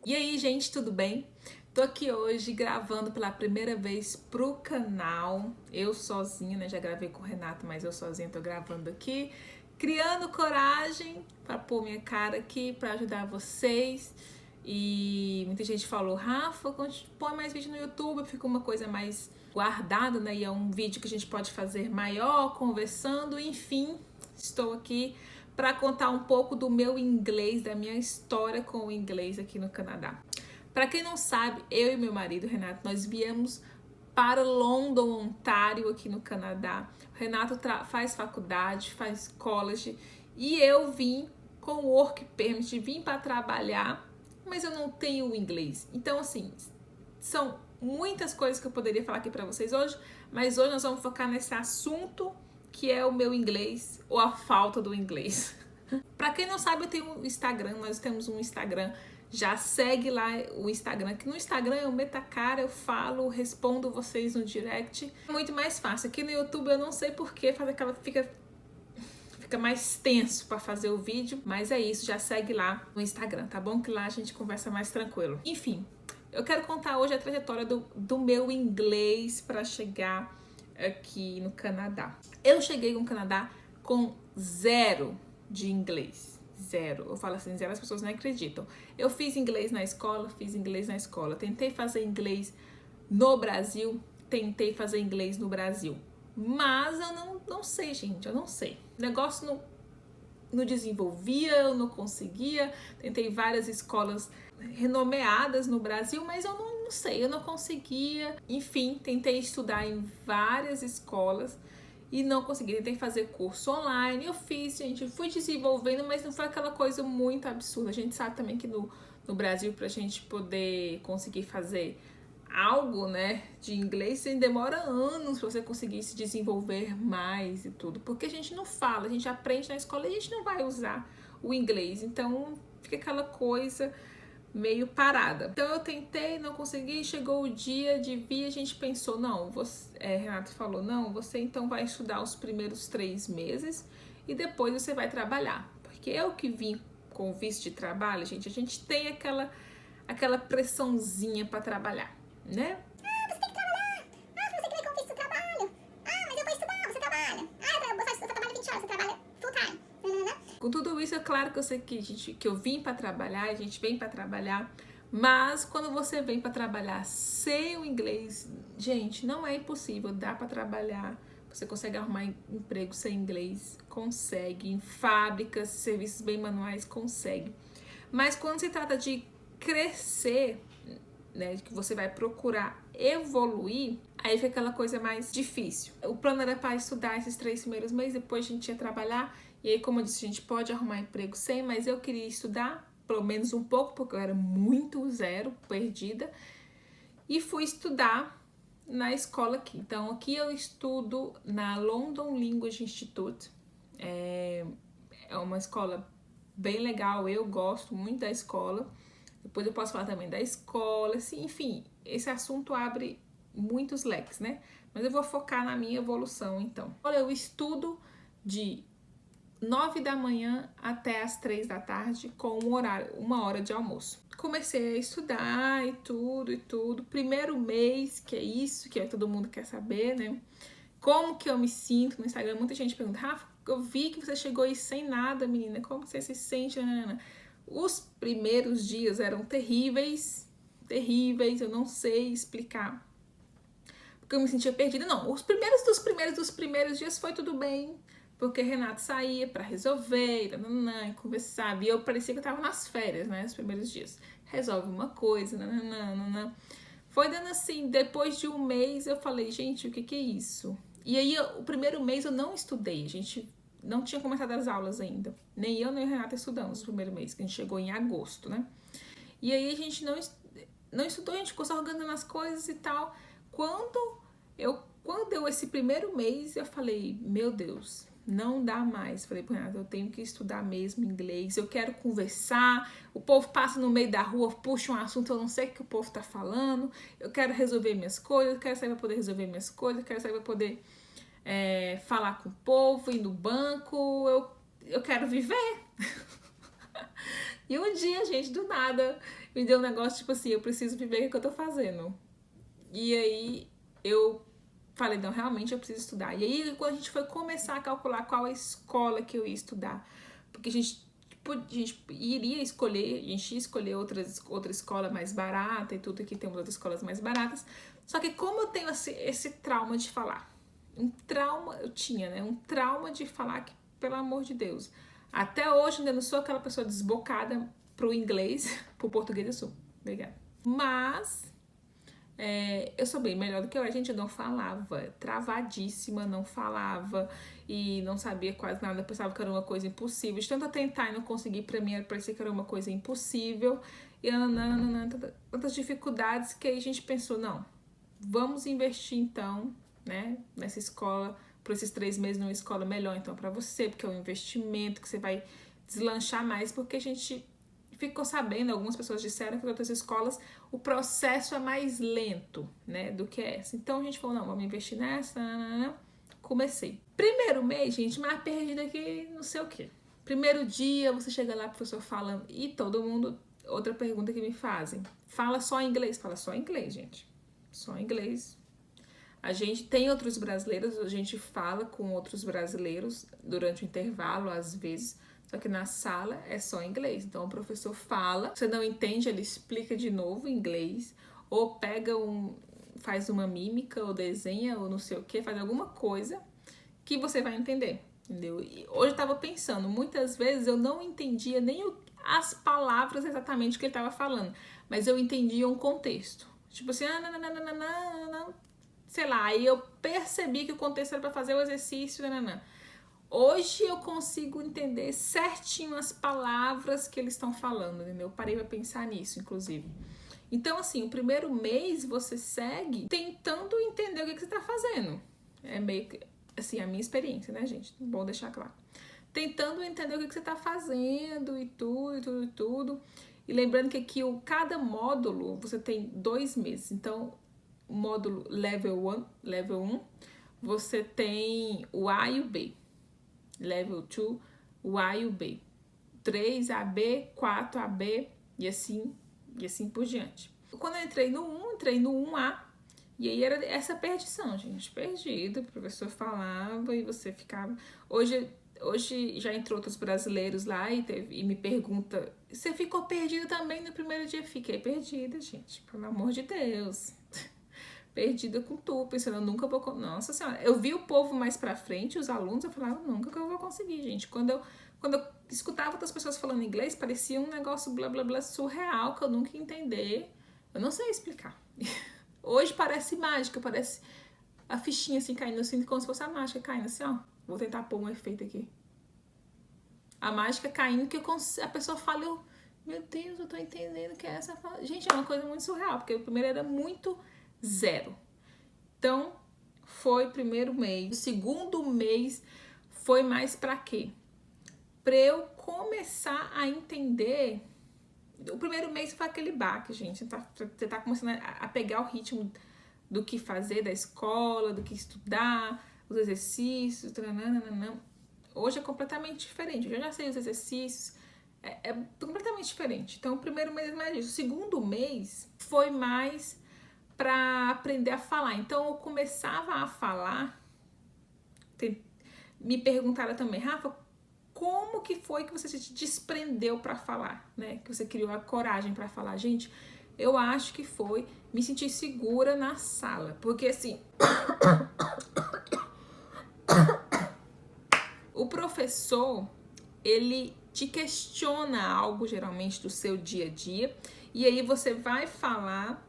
E aí, gente, tudo bem? Tô aqui hoje gravando pela primeira vez pro canal, eu sozinha, né? Já gravei com o Renato, mas eu sozinha tô gravando aqui, criando coragem para pôr minha cara aqui, para ajudar vocês. E muita gente falou, Rafa, põe mais vídeo no YouTube, fica uma coisa mais guardada, né? E é um vídeo que a gente pode fazer maior, conversando, enfim, estou aqui para contar um pouco do meu inglês, da minha história com o inglês aqui no Canadá. Para quem não sabe, eu e meu marido, Renato, nós viemos para London, Ontário, aqui no Canadá. O Renato faz faculdade, faz college, e eu vim com o work permit, vim para trabalhar, mas eu não tenho inglês. Então, assim, são muitas coisas que eu poderia falar aqui para vocês hoje, mas hoje nós vamos focar nesse assunto que é o meu inglês, ou a falta do inglês. Para quem não sabe, eu tenho um Instagram, nós temos um Instagram, já segue lá o Instagram, que no Instagram eu meto a cara, eu falo, respondo vocês no direct, é muito mais fácil. Aqui no YouTube eu não sei porquê, faz aquela, fica mais tenso para fazer o vídeo, mas é isso, já segue lá no Instagram, tá bom? Que lá a gente conversa mais tranquilo. Enfim, eu quero contar hoje a trajetória do meu inglês para chegar aqui no Canadá. Eu cheguei no Canadá com zero de inglês. Zero. Eu falo assim, zero, as pessoas não acreditam. Eu fiz inglês na escola, tentei fazer inglês no Brasil, tentei fazer inglês no Brasil. Mas eu não sei, gente, eu não sei. O negócio não desenvolvia, eu não conseguia. Tentei várias escolas renomeadas no Brasil, mas eu não sei, eu não conseguia. Enfim, tentei estudar em várias escolas e não consegui. Tentei fazer curso online, eu fiz, gente, fui desenvolvendo, mas não foi aquela coisa muito absurda. A gente sabe também que no Brasil, pra gente poder conseguir fazer algo, né, de inglês, demora anos pra você conseguir se desenvolver mais e tudo, porque a gente não fala, a gente aprende na escola e a gente não vai usar o inglês, então fica aquela coisa meio parada. Então eu tentei, não consegui, chegou o dia de vir, a gente pensou, não, Renato falou, não, você então vai estudar os primeiros 3 meses e depois você vai trabalhar, porque eu que vim com visto de trabalho, gente, a gente tem aquela pressãozinha para trabalhar, né? Ah, você tem que trabalhar. Ah, você que vai com visto de trabalho. Ah, mas eu vou estudar, você trabalha. Ah, você trabalha 20 horas, você trabalha full time. Com tudo isso, é claro que eu sei que eu vim para trabalhar, a gente vem para trabalhar, mas quando você vem para trabalhar sem o inglês, gente, não é impossível, dá para trabalhar. Você consegue arrumar emprego sem inglês? Consegue. Em fábricas, serviços bem manuais, consegue. Mas quando se trata de crescer, né, que você vai procurar evoluir, aí fica aquela coisa mais difícil. O plano era para estudar esses 3 primeiros meses, depois a gente ia trabalhar, e aí, como eu disse, a gente pode arrumar emprego sem, mas eu queria estudar, pelo menos um pouco, porque eu era muito zero, perdida, e fui estudar na escola aqui. Então, aqui eu estudo na London Language Institute, é uma escola bem legal, eu gosto muito da escola. Depois eu posso falar também da escola, assim, enfim, esse assunto abre muitos leques, né? Mas eu vou focar na minha evolução, então. Olha, eu estudo de 9 da manhã até as 3 da tarde com uma hora de almoço. Comecei a estudar e tudo. Primeiro mês, que é isso que todo mundo quer saber, né? Como que eu me sinto no Instagram? Muita gente pergunta, Rafa, eu vi que você chegou aí sem nada, menina. Como você se sente? Os primeiros dias eram terríveis, eu não sei explicar, porque eu me sentia perdida. Não, os primeiros dias foi tudo bem, porque Renato saía pra resolver, e conversava, e eu parecia que eu tava nas férias, né, os primeiros dias. Resolve uma coisa, Foi dando assim, depois de um mês eu falei, gente, o que é isso? E aí, o primeiro mês eu não estudei, a gente não tinha começado as aulas ainda. Nem eu, nem o Renato estudamos no primeiro mês, que a gente chegou em agosto, né? E aí a gente não estudou, a gente ficou só organizando as coisas e tal. Quando deu esse primeiro mês, eu falei, meu Deus, não dá mais. Falei pro Renato, eu tenho que estudar mesmo inglês, eu quero conversar. O povo passa no meio da rua, puxa um assunto, eu não sei o que o povo tá falando. Eu quero resolver minhas coisas, eu quero sair pra poder resolver minhas coisas, eu quero sair pra poder falar com o povo, ir no banco, eu quero viver. E um dia, gente, do nada, me deu um negócio tipo assim, eu preciso viver o que eu tô fazendo. E aí eu falei, não, realmente eu preciso estudar. E aí quando a gente foi começar a calcular qual a escola que eu ia estudar, porque a gente iria escolher, a gente ia escolher outra escola mais barata e tudo, aqui temos outras escolas mais baratas. Só que como eu tenho esse trauma de falar, eu tinha, né, um trauma de falar que, pelo amor de Deus, até hoje ainda não sou aquela pessoa desbocada pro inglês, pro português eu sou, obrigada. Mas eu sou bem melhor do que eu. A gente não falava, travadíssima, não falava e não sabia quase nada, pensava que era uma coisa impossível. De tanto eu tentar e não conseguir, pra mim parecia que era uma coisa impossível. E tantas dificuldades que aí a gente pensou, não, vamos investir então, né, nessa escola, por esses 3 meses numa escola melhor então pra você, porque é um investimento que você vai deslanchar mais, porque a gente ficou sabendo, algumas pessoas disseram que em outras escolas o processo é mais lento, né, do que essa. Então a gente falou, não, vamos investir nessa, comecei. Primeiro mês, gente, mais perdida que não sei o quê. Primeiro dia, você chega lá, professor falando, e todo mundo, outra pergunta que me fazem, fala só inglês? Fala só inglês, gente. Só inglês. A gente tem outros brasileiros, a gente fala com outros brasileiros durante o intervalo, às vezes, só que na sala é só inglês. Então o professor fala, você não entende, ele explica de novo em inglês, ou faz uma mímica, ou desenha, ou não sei o que, faz alguma coisa que você vai entender, entendeu? E hoje eu tava pensando, muitas vezes eu não entendia nem as palavras exatamente que ele tava falando, mas eu entendia um contexto. Tipo assim, sei lá, aí eu percebi que o contexto era pra fazer o exercício, Hoje eu consigo entender certinho as palavras que eles estão falando, entendeu? Eu parei pra pensar nisso, inclusive. Então, assim, o primeiro mês você segue tentando entender o que você tá fazendo. É meio que, assim, a minha experiência, né, gente? Bom deixar claro. Tentando entender o que você tá fazendo e tudo. E lembrando que aqui, cada módulo, você tem 2 meses. Então, o módulo level 1, você tem o A e o B. Level 2, o A e o B. 3 AB, 4 AB e assim por diante. Quando eu entrei no 1A, e aí era essa perdição, gente. Perdido, o professor falava e você ficava... Hoje já entrou outros brasileiros lá e me pergunta, você ficou perdida também no primeiro dia? Fiquei perdida, gente, pelo amor de Deus. Perdida com tudo, pensando, eu nunca vou... Nossa Senhora, eu vi o povo mais pra frente, os alunos, eu falava, nunca que eu vou conseguir, gente. Quando eu escutava outras pessoas falando inglês, parecia um negócio blá blá blá surreal, que eu nunca ia entender. Eu não sei explicar. Hoje parece mágica, parece a fichinha assim caindo assim, como se fosse a mágica caindo assim, ó. Vou tentar pôr um efeito aqui. A mágica caindo, que a pessoa fala, meu Deus, eu tô entendendo que é essa... Gente, é uma coisa muito surreal, porque o primeiro era muito... 0. Então, foi o primeiro mês. O segundo mês foi mais pra quê? Pra eu começar a entender. O primeiro mês foi aquele baque, gente. Você tá começando a pegar o ritmo do que fazer da escola, do que estudar, os exercícios. Hoje é completamente diferente. Eu já sei os exercícios. É completamente diferente. Então, o primeiro mês é mais isso. O segundo mês foi mais para aprender a falar. Então eu começava a falar. Me perguntaram também, Rafa, como que foi que você se desprendeu para falar, né? Que você criou a coragem para falar. Gente, eu acho que foi me sentir segura na sala, porque assim, o professor, ele te questiona algo geralmente do seu dia a dia, e aí você vai falar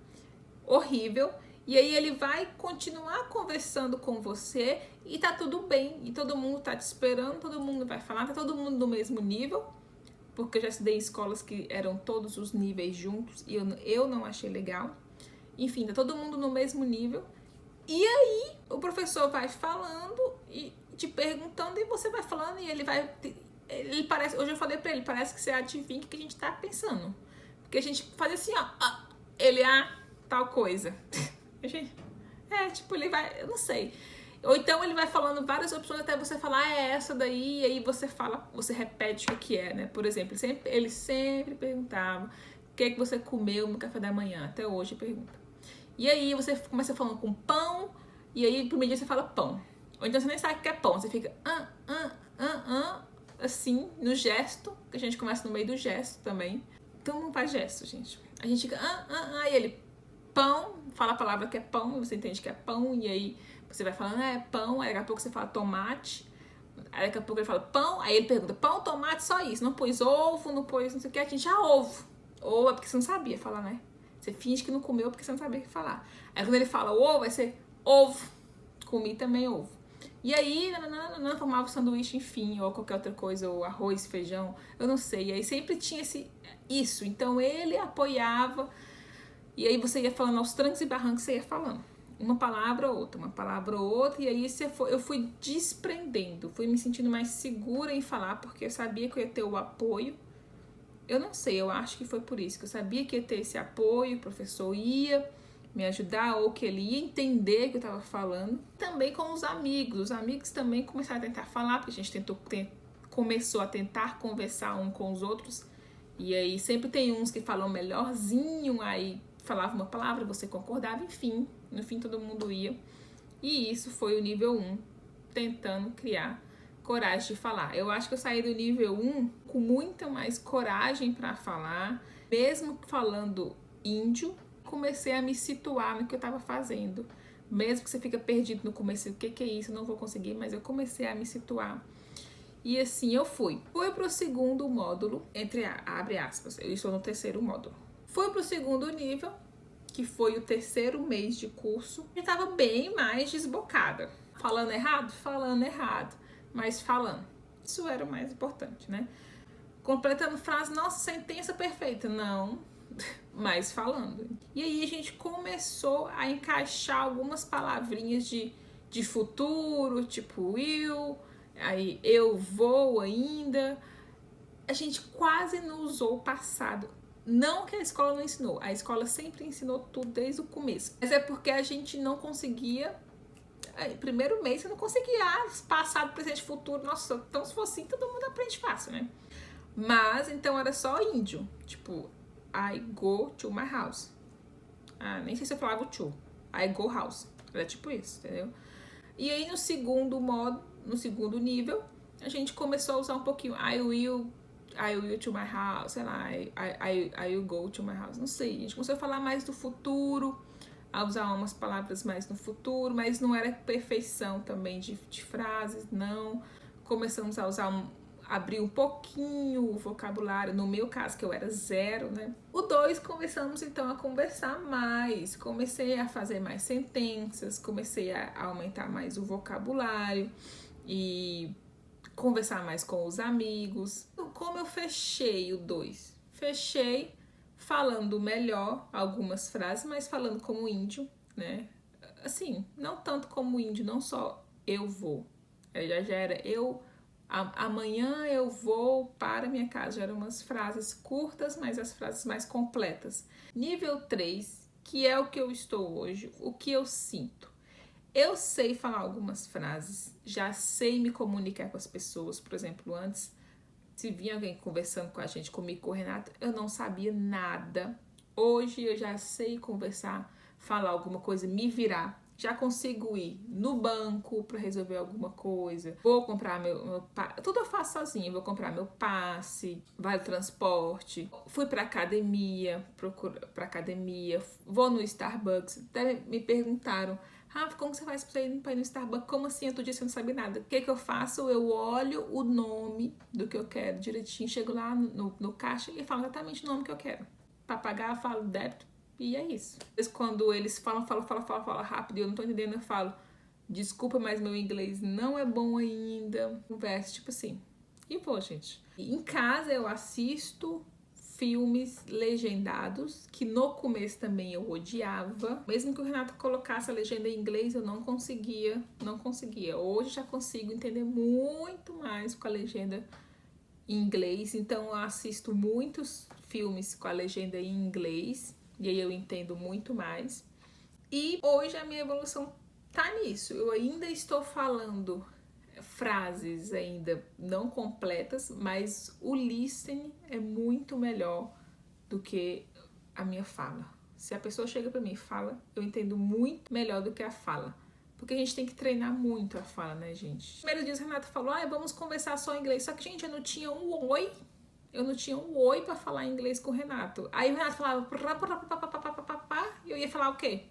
horrível, e aí ele vai continuar conversando com você e tá tudo bem, e todo mundo tá te esperando, todo mundo vai falar, tá todo mundo no mesmo nível, porque eu já estudei em escolas que eram todos os níveis juntos e eu não achei legal. Enfim, tá todo mundo no mesmo nível, e aí o professor vai falando e te perguntando, e você vai falando, e ele parece, hoje eu falei pra ele, parece que você adivinha o que a gente tá pensando, porque a gente faz assim, ó, ele tal coisa. Tipo, ele vai, eu não sei. Ou então ele vai falando várias opções até você falar, ah, é essa daí, e aí você fala, você repete o que é, né? Por exemplo, ele sempre perguntava o que é que você comeu no café da manhã, até hoje pergunta. E aí você começa falando com pão, e aí no primeiro dia você fala pão. Ou então você nem sabe o que é pão, você fica assim, no gesto, que a gente começa no meio do gesto também. Então não faz gesto, gente. A gente fica e ele, pão, fala a palavra que é pão, você entende que é pão, e aí você vai falando, é pão, aí daqui a pouco você fala tomate, aí daqui a pouco ele fala pão, aí ele pergunta, pão, tomate, só isso, não pôs ovo, não pôs não sei o que, a gente já ovo. Ou é porque você não sabia falar, né? Você finge que não comeu porque você não sabia o que falar. Aí quando ele fala ovo, vai ser ovo, comi também ovo. E aí, formava o sanduíche, enfim, ou qualquer outra coisa, ou arroz, feijão, eu não sei. E aí sempre tinha isso. Então ele apoiava, e aí você ia falando aos trancos e barrancos, você ia falando. Uma palavra ou outra, e aí eu fui desprendendo, fui me sentindo mais segura em falar, porque eu sabia que eu ia ter o apoio. Eu não sei, eu acho que foi por isso, que eu sabia que ia ter esse apoio, o professor ia me ajudar, ou que ele ia entender o que eu estava falando. Também com os amigos também começaram a tentar falar, porque a gente começou a tentar conversar um com os outros, e aí sempre tem uns que falam melhorzinho, aí falava uma palavra, você concordava, enfim, no fim todo mundo ia. E isso foi o nível 1, tentando criar coragem de falar. Eu acho que eu saí do nível 1 com muita mais coragem para falar, mesmo falando índio, comecei a me situar no que eu estava fazendo. Mesmo que você fica perdido no começo, o que é isso, eu não vou conseguir, mas eu comecei a me situar. E assim eu fui. Fui pro segundo módulo, abre aspas, eu estou no terceiro módulo. Fui pro segundo nível, que foi o terceiro mês de curso, e estava bem mais desbocada. Falando errado, mas falando. Isso era o mais importante, né? Completando frase, nossa, sentença perfeita. Não, mas falando. E aí a gente começou a encaixar algumas palavrinhas de futuro, tipo will, aí eu vou ainda. A gente quase não usou o passado. Não que a escola não ensinou, a escola sempre ensinou tudo desde o começo. Mas é porque a gente não conseguia. Primeiro mês você não conseguia passado, presente, futuro. Nossa, então se fosse assim, todo mundo aprende fácil, né? Mas então era só índio. Tipo, I go to my house. Nem sei se eu falava o to. I go house. Era tipo isso, entendeu? E aí no segundo nível, a gente começou a usar um pouquinho. I will to my house, sei lá, I will go to my house. Não sei, a gente começou a falar mais do futuro, a usar umas palavras mais no futuro, mas não era perfeição também de frases, não. Começamos a abrir um pouquinho o vocabulário, no meu caso, que eu era 0, né? O 2, começamos então a conversar mais, comecei a fazer mais sentenças, comecei a aumentar mais o vocabulário e conversar mais com os amigos. Como eu fechei o 2? Fechei falando melhor algumas frases, mas falando como índio, né? Assim, não tanto como índio, não só eu vou. Já era eu, amanhã eu vou para minha casa. Já eram umas frases curtas, mas as frases mais completas. Nível 3, que é o que eu estou hoje, o que eu sinto. Eu sei falar algumas frases, já sei me comunicar com as pessoas. Por exemplo, antes, se vinha alguém conversando com a gente, comigo, com o Renato, eu não sabia nada. Hoje eu já sei conversar, falar alguma coisa, me virar. Já consigo ir no banco para resolver alguma coisa. Vou comprar meu passe. Tudo eu faço sozinha. Vou comprar meu passe, vale transporte. Fui para academia, vou no Starbucks. Até me perguntaram, Rafa, como você faz pra ir no Starbucks? Como assim? Outro dia você não sabe nada. O que eu faço? Eu olho o nome do que eu quero direitinho, chego lá no caixa e falo exatamente o nome que eu quero. Pra pagar, eu falo débito e é isso. Quando eles falam rápido e eu não tô entendendo, eu falo, desculpa, mas meu inglês não é bom ainda. Conversa, tipo assim. E vou, gente. Em casa eu assisto filmes legendados, que no começo também eu odiava. Mesmo que o Renato colocasse a legenda em inglês, eu não conseguia. Hoje já consigo entender muito mais com a legenda em inglês, então eu assisto muitos filmes com a legenda em inglês, e aí eu entendo muito mais. E hoje a minha evolução tá nisso. Eu ainda estou falando frases ainda não completas, mas o listening é muito melhor do que a minha fala. Se a pessoa chega pra mim e fala, eu entendo muito melhor do que a fala. Porque a gente tem que treinar muito a fala, né, gente? Primeiro dia, o Renato falou, vamos conversar só em inglês. Só que, gente, eu não tinha um oi. Eu não tinha um oi pra falar inglês com o Renato. Aí o Renato falava, e eu ia falar o quê?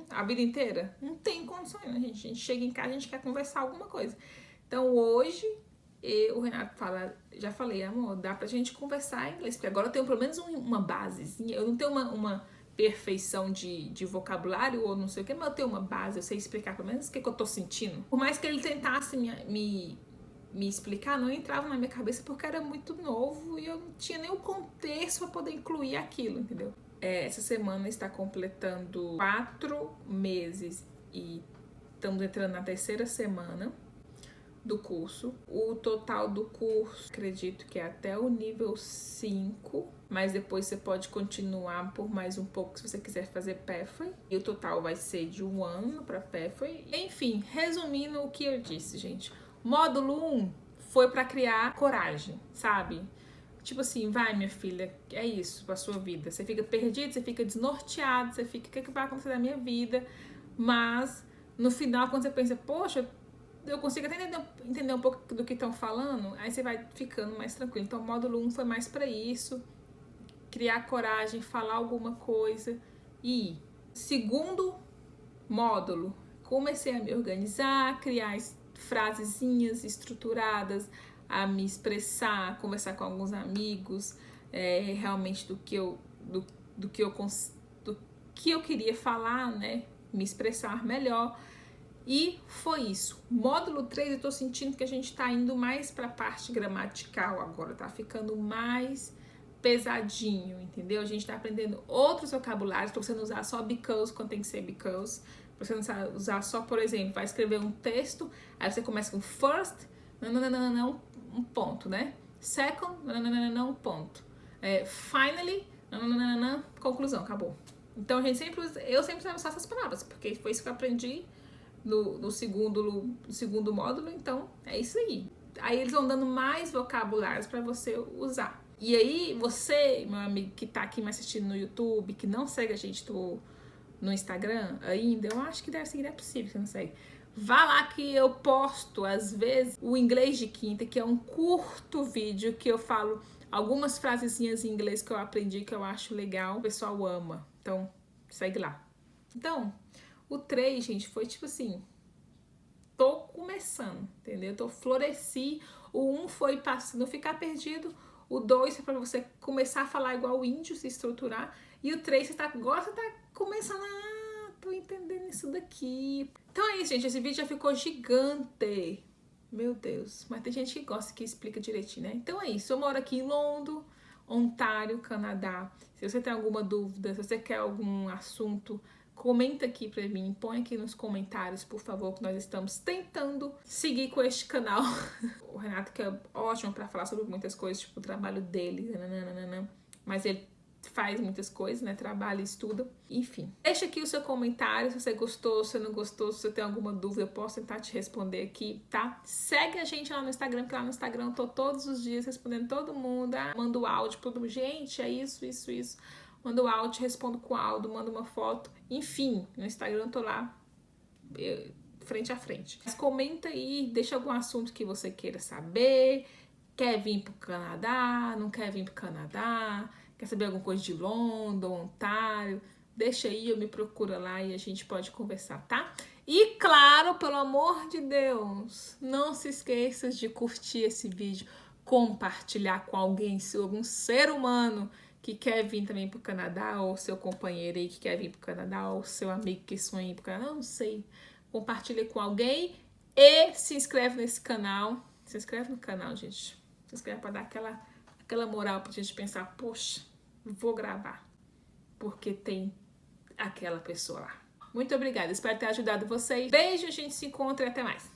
A vida inteira? Não tem condições, né, gente? A gente chega em casa, a gente quer conversar alguma coisa. Então, hoje, o Renato fala, já falei, amor, dá pra gente conversar em inglês, porque agora eu tenho pelo menos uma basezinha, eu não tenho uma perfeição de vocabulário ou não sei o que, mas eu tenho uma base, eu sei explicar pelo menos o que eu tô sentindo. Por mais que ele tentasse me explicar, não entrava na minha cabeça porque era muito novo e eu não tinha nem o contexto para poder incluir aquilo, entendeu? Essa semana está completando 4 meses e estamos entrando na 3ª semana do curso. O total do curso, acredito que é até o nível 5, mas depois você pode continuar por mais um pouco se você quiser fazer Pathway. E o total vai ser de 1 ano para Pathway. Enfim, resumindo o que eu disse, gente. Módulo 1 foi para criar coragem, sabe? Tipo assim, vai minha filha, é isso pra sua vida. Você fica perdido, você fica desnorteado, você fica, o que vai acontecer na minha vida? Mas no final, quando você pensa, poxa, eu consigo até entender um pouco do que estão falando, aí você vai ficando mais tranquilo. Então, o módulo 1 foi mais para isso, criar coragem, falar alguma coisa. E segundo módulo, comecei a me organizar, criar frasezinhas estruturadas, a me expressar, conversar com alguns amigos, realmente do que eu queria falar, né? Me expressar melhor. E foi isso. Módulo 3, eu tô sentindo que a gente tá indo mais pra parte gramatical agora, tá ficando mais pesadinho, entendeu? A gente tá aprendendo outros vocabulários pra você não usar só because quando tem que ser because, pra você não usar só, por exemplo, vai escrever um texto, aí você começa com first, não, um ponto, né? Second, não, um ponto. Finally, não, conclusão, acabou. Então eu sempre usava só essas palavras, porque foi isso que eu aprendi no segundo módulo, então é isso aí. Aí eles vão dando mais vocabulários para você usar. E aí você, meu amigo que tá aqui me assistindo no YouTube, que não segue a gente no Instagram ainda, eu acho que deve seguir, é possível que não segue. Vá lá que eu posto, às vezes, o Inglês de Quinta, que é um curto vídeo que eu falo algumas frasezinhas em inglês que eu aprendi, que eu acho legal, o pessoal ama. Então, segue lá. Então, o 3, gente, foi tipo assim, tô começando, entendeu? Floresci. O 1 foi passando, ficar perdido. O 2 é pra você começar a falar igual o índio, se estruturar. E o 3, agora você tá começando tô entendendo isso daqui. Então é isso, gente, esse vídeo já ficou gigante. Meu Deus, mas tem gente que gosta que explica direitinho, né? Então é isso, eu moro aqui em Londres, Ontário, Canadá. Se você tem alguma dúvida, se você quer algum assunto, comenta aqui pra mim, põe aqui nos comentários, por favor, que nós estamos tentando seguir com este canal. O Renato, que é ótimo pra falar sobre muitas coisas, tipo o trabalho dele, mas ele faz muitas coisas, né? Trabalha e estuda. Enfim, deixa aqui o seu comentário, se você gostou, se você não gostou, se você tem alguma dúvida, eu posso tentar te responder aqui, tá? Segue a gente lá no Instagram, porque lá no Instagram eu tô todos os dias respondendo todo mundo, mando áudio pra todo mundo, gente, é isso. Mando áudio, respondo com áudio, mando uma foto. Enfim, no Instagram eu tô lá frente a frente. Mas comenta aí, deixa algum assunto que você queira saber. Quer vir pro Canadá? Não quer vir pro Canadá? Quer saber alguma coisa de London, Ontário? Deixa aí, me procura lá e a gente pode conversar, tá? E claro, pelo amor de Deus, não se esqueça de curtir esse vídeo, compartilhar com alguém, se algum ser humano que quer vir também pro Canadá, ou seu companheiro aí que quer vir pro Canadá, ou seu amigo que sonha ir pro Canadá, não sei. Compartilha com alguém e se inscreve nesse canal. Se inscreve no canal, gente. Se inscreve pra dar aquela moral pra gente pensar, poxa, vou gravar, porque tem aquela pessoa lá. Muito obrigada, espero ter ajudado vocês. Beijo, a gente se encontra e até mais.